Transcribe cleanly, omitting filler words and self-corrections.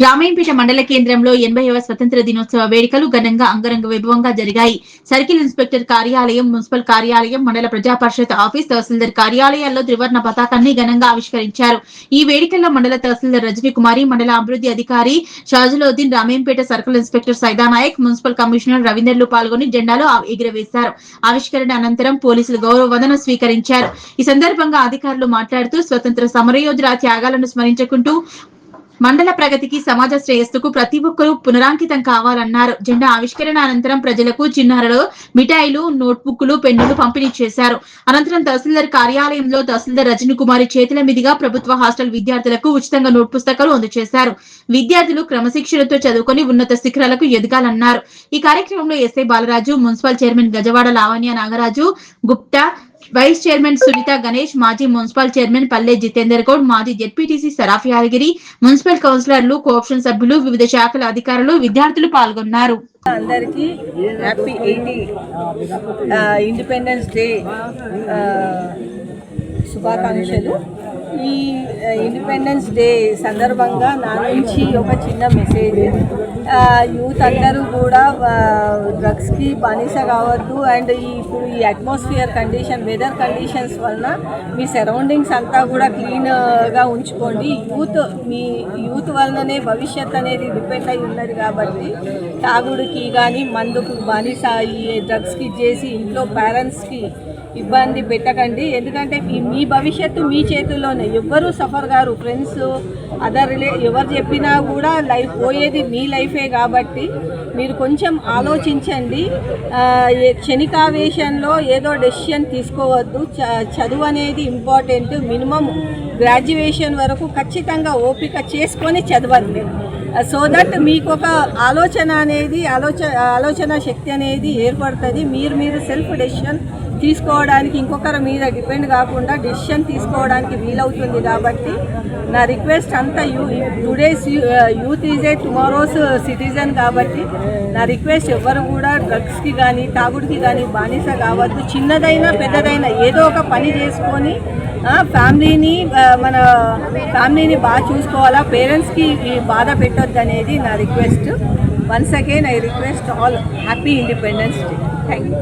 రామాయంపేట మండల కేంద్రంలో 80వ స్వతంత్ర దినోత్సవ వేడుకలు ఘనంగా అంగరంగ వైభవంగా జరిగాయి. సర్కిల్ ఇన్స్పెక్టర్ కార్యాలయం, మున్సిపల్ కార్యాలయం, మండల ప్రజా పరిషత్ ఆఫీస్, తహసీల్దార్ కార్యాలయాల్లో త్రివర్ణ పతాకాన్ని ఘనంగా ఆవిష్కరించారు. ఈ వేడుకల్లో మండల తహసీల్దార్ రజనీ కుమారి, మండల అభివృద్ధి అధికారి Shajuluddin, Ramayampet circle inspector Saidanayak, municipal commissioner రవీందర్లు పాల్గొని జెండాలు ఎగురవేశారు. ఆవిష్కరణ అనంతరం పోలీసులు గౌరవ వందనం స్వీకరించారు. ఈ సందర్భంగా అధికారులు మాట్లాడుతూ స్వతంత్ర సమరయోధుల త్యాగాలను స్మరించుకుంటూ మండల ప్రగతికి, సమాజ శ్రేయస్సుకు ప్రతి ఒక్కరూ పునరాంకితం కావాలన్నారు. జెండా ఆవిష్కరణ అనంతరం ప్రజలకు చిన్నారులు మిఠాయిలు, నోట్బుక్లు, పెన్నులు పంపిణీ చేశారు. అనంతరం తహసీల్దార్ కార్యాలయంలో తహసీల్దార్ రజనీ కుమారి చేతుల మీదుగా ప్రభుత్వ హాస్టల్ విద్యార్థులకు ఉచితంగా నోట్ పుస్తకాలు అందజేశారు. విద్యార్థులు క్రమశిక్షణతో చదువుకొని ఉన్నత శిఖరాలకు ఎదగాలన్నారు. ఈ కార్యక్రమంలో SI Balaraju, municipal chairman Gajawada Lavanya Nagaraju Gupta, vice chairman Sunitha Ganesh, మాజీ మున్సిపల్ చైర్మన్ పల్లె జితేందర్ గౌడ్, మాజీ జెడ్పీటీసీ సరాఫ్ యాదగిరి, మున్సిపల్ కౌన్సిలర్లు, కోఆప్షన్ సభ్యులు, వివిధ శాఖల అధికారులు, విద్యార్థులు పాల్గొన్నారు. అందరికీ హ్యాపీ 80 ఇండిపెండెన్స్ డే శుభాకాంక్షలు. ఈ ఇండిపెండెన్స్ డే సందర్భంగా నా నుంచి ఒక చిన్న మెసేజ్. యూత్ అందరూ కూడా డ్రగ్స్కి బానిస కావద్దు. అండ్ ఇప్పుడు ఈ అట్మాస్ఫియర్ కండిషన్, వెదర్ కండిషన్స్ వలన మీ సరౌండింగ్స్ అంతా కూడా క్లీన్గా ఉంచుకోండి. మీ యూత్ వలననే భవిష్యత్ అనేది డిపెండ్ అయి ఉన్నది కాబట్టి తాగుడుకి కానీ మందుకు బానిస ఈ డ్రగ్స్కి చేసి ఇంట్లో పేరెంట్స్కి ఇబ్బంది పెట్టకండి. ఎందుకంటే మీ భవిష్యత్తు మీ చేతుల్లోనే. ఎవ్వరూ సఫర్ గారు, ఫ్రెండ్స్ ఎవరు చెప్పినా కూడా లైఫ్ పోయేది మీ లైఫే కాబట్టి మీరు కొంచెం ఆలోచించండి. క్షణికావేశంలో ఏదో డెసిషన్ తీసుకోవద్దు. చదువు అనేది ఇంపార్టెంట్. మినిమం గ్రాడ్యుయేషన్ వరకు ఖచ్చితంగా ఓపిక చేసుకొని చదవండి. సో దట్ మీకు ఒక ఆలోచన శక్తి అనేది ఏర్పడుతుంది. మీరు సెల్ఫ్ డెసిషన్ తీసుకోవడానికి, ఇంకొకరి మీద డిపెండ్ కాకుండా డెసిషన్ తీసుకోవడానికి వీలవుతుంది. కాబట్టి నా రిక్వెస్ట్ అంతా today's youth is a tomorrow's citizen కాబట్టి నా రిక్వెస్ట్ ఎవరు కూడా డ్రగ్స్కి కానీ తాగుడికి కానీ బానిస కావద్దు. చిన్నదైనా పెద్దదైనా ఏదో ఒక పని చేసుకొని మన ఫ్యామిలీని బాగా చూసుకోవాలా. పేరెంట్స్కి బాధ పెట్టొద్దు అనేది నా request. Once again I request all happy independence day. Thank you.